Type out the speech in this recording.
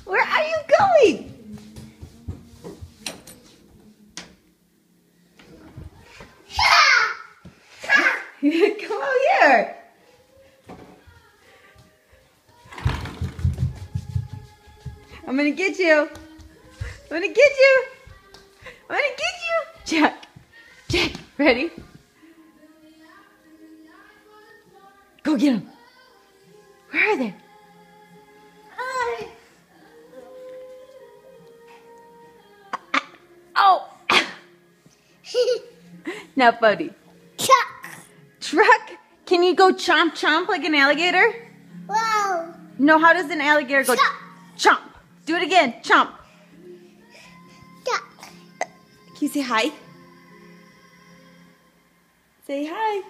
Where are you going? Come out here. I'm gonna get you. I'm gonna get you. I'm gonna get you. Jack. Jack, ready? Go get him. Where are they? Oh! Now, buddy. Truck. Truck? Can you go chomp chomp like an alligator? Whoa. No, how does an alligator go? Chomp. Chomp. Do it again. Chomp. Truck. Can you say hi? Say hi.